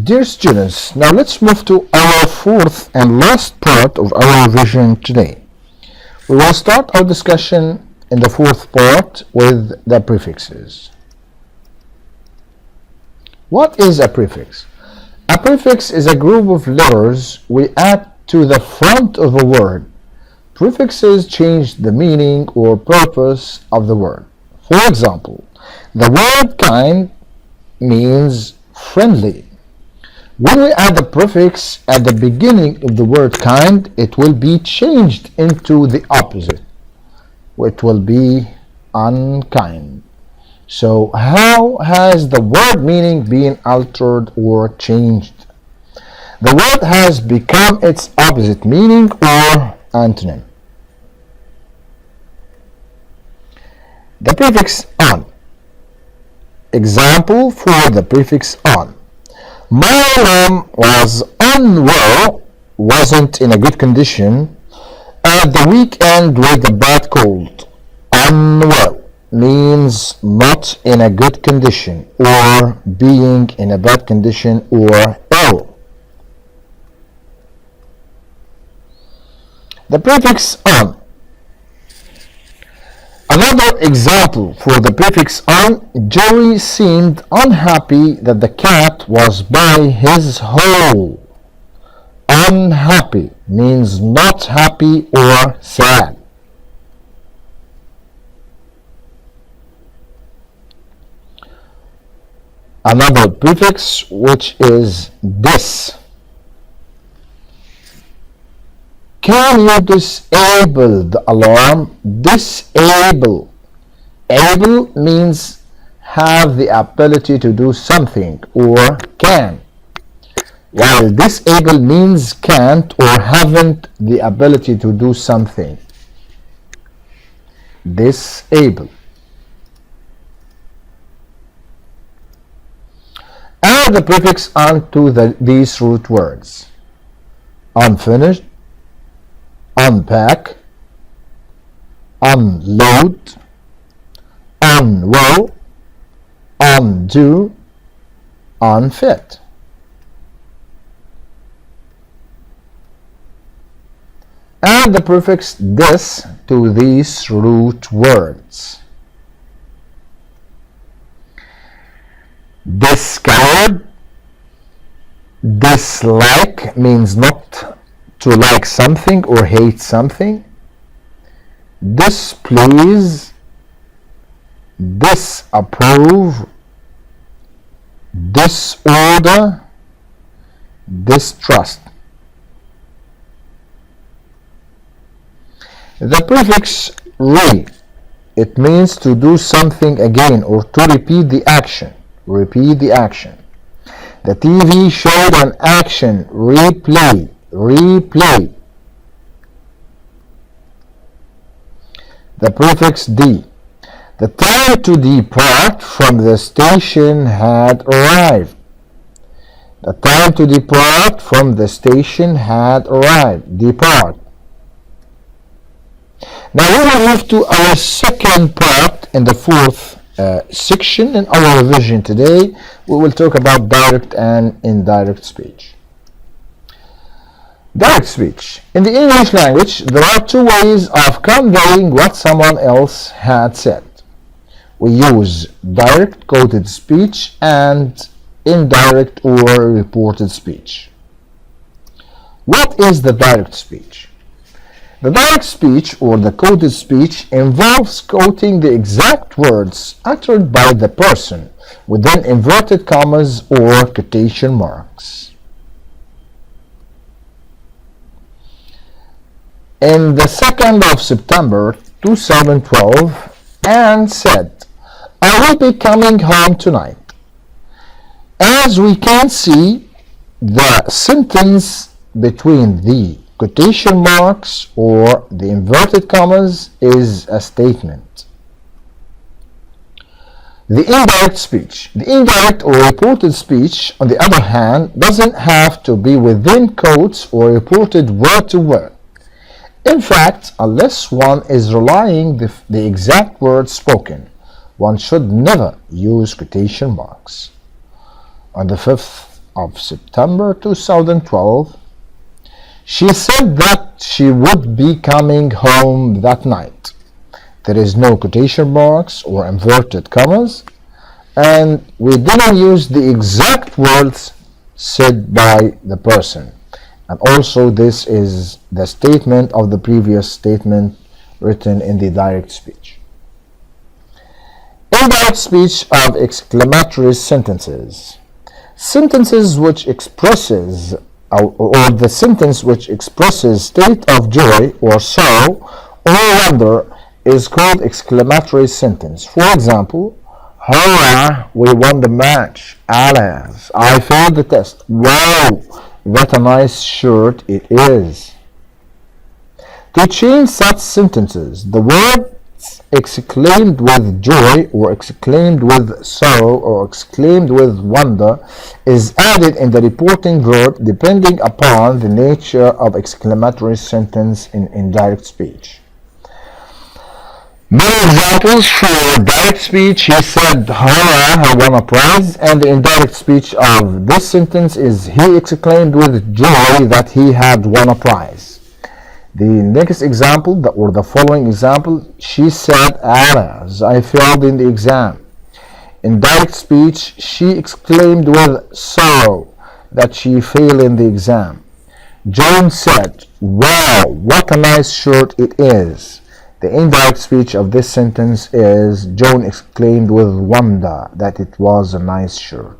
Dear students, now let's move to our fourth and last part of our revision today. We will start our discussion in the fourth part with the prefixes. What is a prefix? A prefix is a group of letters we add to the front of a word. Prefixes change the meaning or purpose of the word. For example, the word kind means friendly. When we add a prefix at the beginning of the word kind, it will be changed into the opposite. It will be unkind. So how has the word meaning been altered or changed? The word has become its opposite meaning or antonym. The prefix on. Example for the prefix on. My mom was unwell, wasn't in a good condition, at the weekend with a bad cold. Unwell means not in a good condition or being in a bad condition or ill. The prefix on. Another example for the prefix on, Jerry seemed unhappy that the cat was by his hole. Unhappy means not happy or sad. Another prefix which is dis. Can you disable the alarm? Disable. Able means have the ability to do something or can, while disable means can't or haven't the ability to do something. Disable. Add the prefix on to these root words. Unfinished, unpack, unload, unwell, undo, unfit. Add the prefix dis to these root words. Discard, dislike means not to like something or hate something. Displease, disapprove, disorder, distrust. The prefix re, it means to do something again or to repeat the action. Repeat the action. The TV showed an action. Replay. Replay. The prefix D. The time to depart from the station had arrived. The time to depart from the station had arrived. Depart. Now we will move to our second part in the fourth section in our revision today. We will talk about direct and indirect speech. Direct speech. In the English language, there are two ways of conveying what someone else had said. We use direct quoted speech and indirect or reported speech. What is the direct speech? The direct speech or the quoted speech involves quoting the exact words uttered by the person within inverted commas or quotation marks. In the 2nd of September 2012, Anne said, "I will be coming home tonight." As we can see, the sentence between the quotation marks or the inverted commas is a statement. The indirect speech. The indirect or reported speech, on the other hand, doesn't have to be within quotes or reported word to word. In fact, unless one is relying the exact words spoken, one should never use quotation marks. On the 5th of September 2012, she said that she would be coming home that night. There is no quotation marks or inverted commas, and we didn't use the exact words said by the person. And also this is the statement of the previous statement written in the direct speech. Indirect speech of exclamatory sentences. Sentences which expresses or the sentence which expresses state of joy or sorrow or wonder is called exclamatory sentence. For example, hurrah, we won the match. Alas, I failed the test. Wow, what a nice shirt it is. To change such sentences, the words exclaimed with joy or exclaimed with sorrow or exclaimed with wonder is added in the reporting verb depending upon the nature of exclamatory sentence in indirect speech. Many examples for direct speech: he said, hurrah, I won a prize. And the indirect speech of this sentence is, he exclaimed with joy that he had won a prize. The next example, or the following example, she said, alas, I failed in the exam. In direct speech, she exclaimed with sorrow that she failed in the exam. John said, wow, what a nice shirt it is. The indirect speech of this sentence is, John exclaimed with wonder that it was a nice shirt.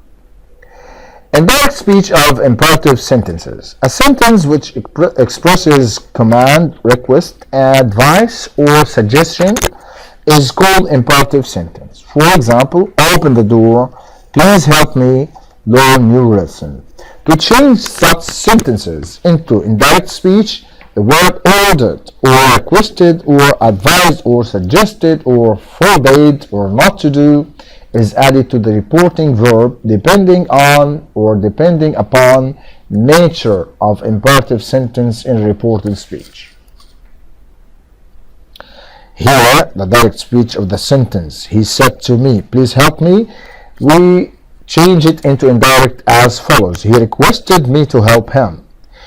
Indirect speech of imperative sentences. A sentence which expresses command, request, advice, or suggestion is called imperative sentence. For example, open the door, please help me learn new lesson. To change such sentences into indirect speech, the word ordered, or requested, or advised, or suggested, or forbade, or not to do is added to the reporting verb depending on or depending upon nature of imperative sentence in reported speech. Here, the direct speech of the sentence, he said to me, please help me, we change it into indirect as follows. He requested me to help him.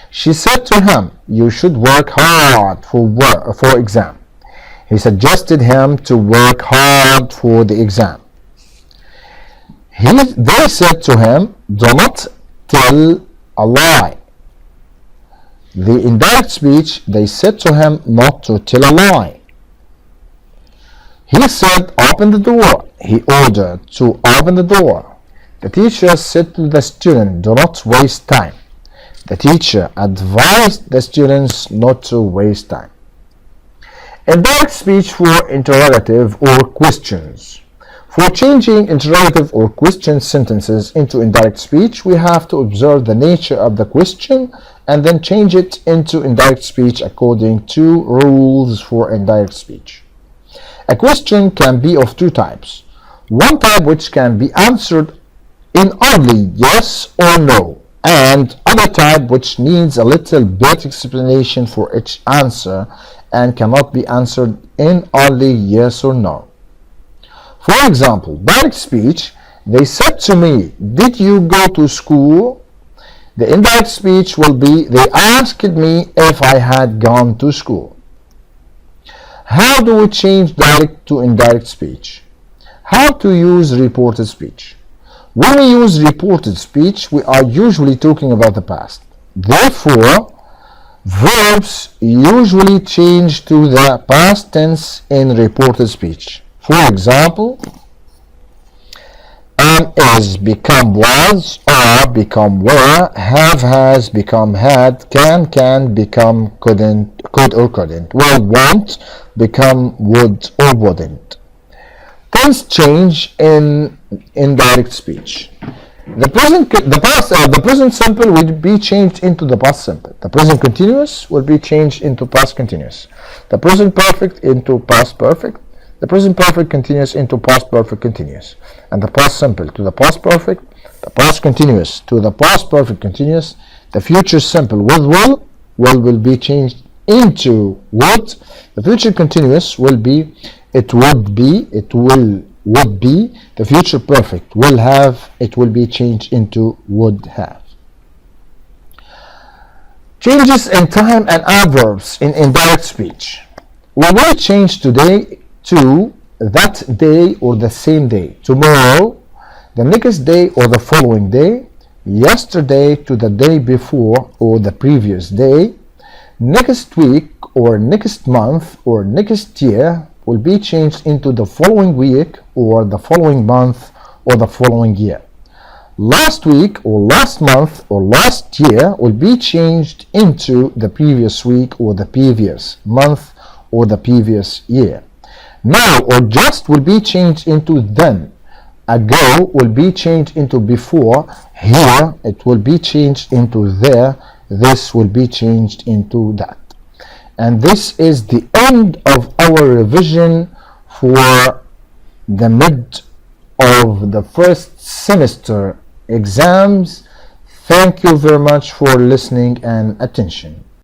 She said to him, you should work hard for exam. He suggested him to work hard for the exam. They said to him, do not tell a lie. The indirect speech, they said to him not to tell a lie. He said, open the door. He ordered to open the door. The teacher said to the student, do not waste time. The teacher advised the students not to waste time. Indirect speech for interrogative or questions. For changing interrogative or question sentences into indirect speech, we have to observe the nature of the question and then change it into indirect speech according to rules for indirect speech. A question can be of two types. One type which can be answered in only yes or no, and other type which needs a little bit explanation for each answer and cannot be answered in only yes or no. For example, direct speech, they said to me, did you go to school? The indirect speech will be, they asked me if I had gone to school. How do we change direct to indirect speech? How to use reported speech? When we use reported speech, we are usually talking about the past. Therefore, verbs usually change to the past tense in reported speech. For example, am is become was, are become were, have has become had, can become couldn't, could or couldn't, will won't become would or wouldn't. Tense change in indirect speech. The present simple will be changed into the past simple. The present continuous will be changed into past continuous. The present perfect into past perfect. The present perfect continuous into past perfect continuous. And the past simple to the past perfect. The past continuous to the past perfect continuous. The future simple with will be changed into would. The future continuous will be, it would be, it will would be. The future perfect will have, it will be changed into would have. Changes in time and adverbs in indirect speech. We will change today to that day or the same day, tomorrow, the next day or the following day, yesterday to the day before or the previous day, next week or next month or next year will be changed into the following week or the following month or the following year. Last week or last month or last year will be changed into the previous week or the previous month or the previous year. Now or just will be changed into then. Ago will be changed into before. Here it will be changed into there. This will be changed into that. And this is the end of our revision for the mid of the first semester exams. Thank you very much for listening and attention.